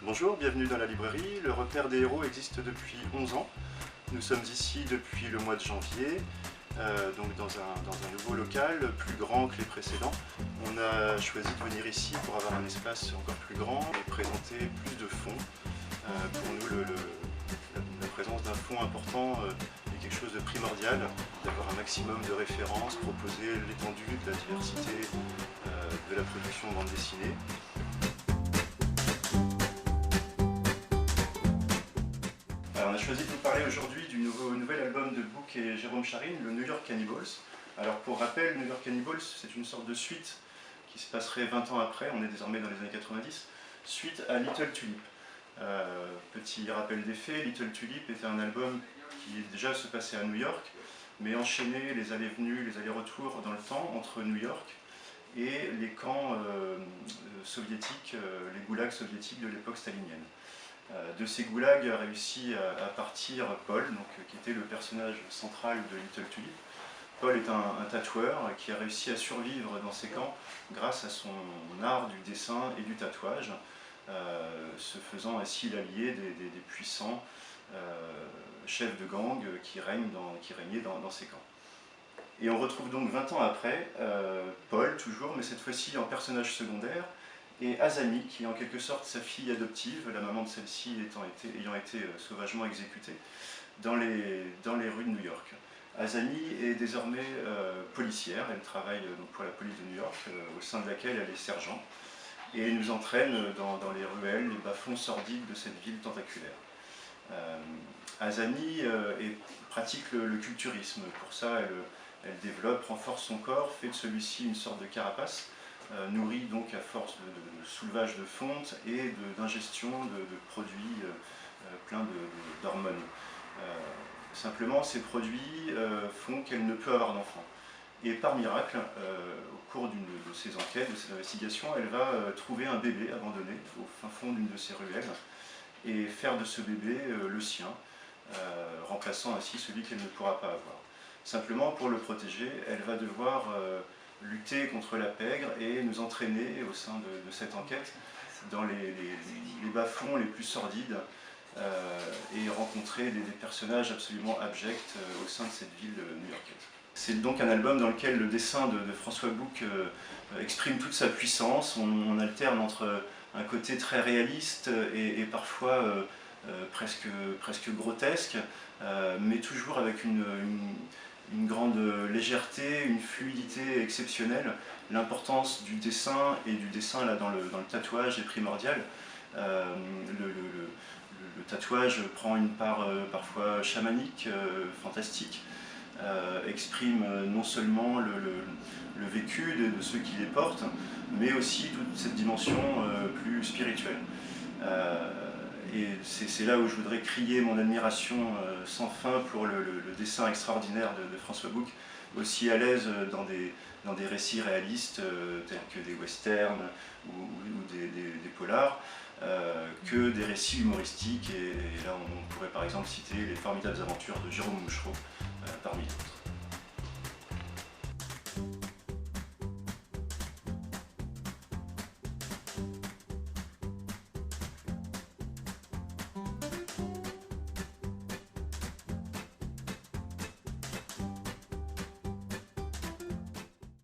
Bonjour, bienvenue dans la librairie. Le repère des héros existe depuis 11 ans. Nous sommes ici depuis le mois de janvier, donc dans un nouveau local, plus grand que les précédents. On a choisi de venir ici pour avoir un espace encore plus grand et présenter plus de fonds. Pour nous, la présence d'un fonds important est quelque chose de primordial, d'avoir un maximum de références, proposer l'étendue de la diversité de la production bande dessinée. Alors, on a choisi de vous parler aujourd'hui du nouvel album de Book et Jérôme Charine, le New York Cannibals. Alors pour rappel, New York Cannibals, c'est une sorte de suite qui se passerait 20 ans après, on est désormais dans les années 90, suite à Little Tulip. Petit rappel des faits, Little Tulip était un album qui déjà se passait à New York, mais enchaînait les allées-venues, les allers-retours dans le temps entre New York et les camps soviétiques, les goulags soviétiques de l'époque stalinienne. De ces goulags a réussi à partir Paul, qui était le personnage central de Little Tulip. Paul est un tatoueur qui a réussi à survivre dans ces camps grâce à son art du dessin et du tatouage, se faisant ainsi l'allié des puissants chefs de gang qui régnaient dans ces camps. Et on retrouve donc 20 ans après Paul, toujours, mais cette fois-ci en personnage secondaire, et Azami, qui est en quelque sorte sa fille adoptive, la maman de celle-ci ayant été sauvagement exécutée, dans les rues de New York. Azami est désormais policière, elle travaille donc pour la police de New York, au sein de laquelle elle est sergent, et nous entraîne dans les ruelles, les bas-fonds sordides de cette ville tentaculaire. Azami pratique le culturisme. Pour ça, elle développe, renforce son corps, fait de celui-ci une sorte de carapace, nourrie donc à force de soulevage de fonte et d'ingestion de produits pleins d'hormones. Simplement, ces produits font qu'elle ne peut avoir d'enfant. Et par miracle, au cours de ses enquêtes, de ses investigations, elle va trouver un bébé abandonné au fin fond d'une de ses ruelles et faire de ce bébé le sien, remplaçant ainsi celui qu'elle ne pourra pas avoir. Simplement, pour le protéger, elle va devoir lutter contre la pègre et nous entraîner au sein de cette enquête dans les bas-fonds les plus sordides et rencontrer des personnages absolument abjects au sein de cette ville new-yorkaise. C'est donc un album dans lequel le dessin de François Book exprime toute sa puissance. On alterne entre un côté très réaliste et parfois presque grotesque, mais toujours avec une grande légèreté, une fluidité exceptionnelle. L'importance du dessin et du dessin là, dans le tatouage est primordiale. Le tatouage prend une part parfois chamanique, fantastique, exprime non seulement le vécu de ceux qui les portent, mais aussi toute cette dimension plus spirituelle. Et c'est là où je voudrais crier mon admiration sans fin pour le dessin extraordinaire de François Book, aussi à l'aise dans des récits réalistes tels que des westerns ou des polars, que des récits humoristiques. Et là, on pourrait par exemple citer les formidables aventures de Jérôme Mouchereau parmi d'autres.